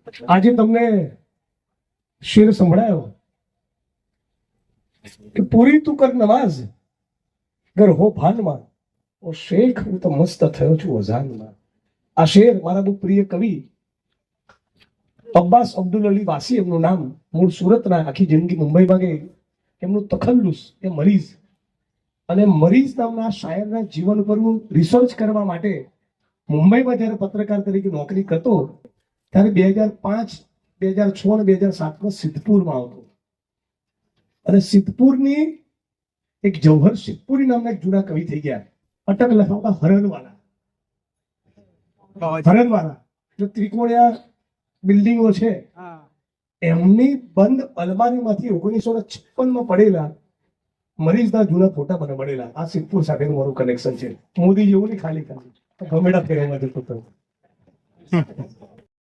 આજે તમને શેર સંભળાયો કે પૂરી તું કર નમાઝ ગર હો ભાનમાં ઓ શેખ હું તો મસ્ત થયો છું અઝાનમાં. આ શેર મારા બહુ પ્રિય કવિ અબ્બાસ અબ્દુલ અલી વાસી એમનું નામ, મૂળ સુરતના, આખી જિંદગી મુંબઈમાં ગઈ. એમનું તખલ્લુસ એ મરીઝ, અને મરીઝ નામના શાયરના જીવન પર હું રિસર્ચ કરવા માટે મુંબઈમાં જ્યારે પત્રકાર તરીકે નોકરી કરતો ત્યારે 2005, 2006 અને 2007માં સિદ્ધપુરમાં આવતો. અને સિદ્ધપુરની એક જૌહર સિદ્ધપુરી નામના એક જૂના કવિ થઈ ગયા, અટક લખાવતા હરણવાલા. એટલે ત્રિકોણિયા બિલ્ડિંગો છે, એમની બંધ અલમારીમાંથી 1956માં પડેલા મરીઝના જૂના ફોટા મને મળેલા. આ સિદ્ધપુર સાથેનું મારું કનેક્શન છે. મોદી જેવું નહીં, ખાલી ગમેડા ફેરવવા જતો હતો.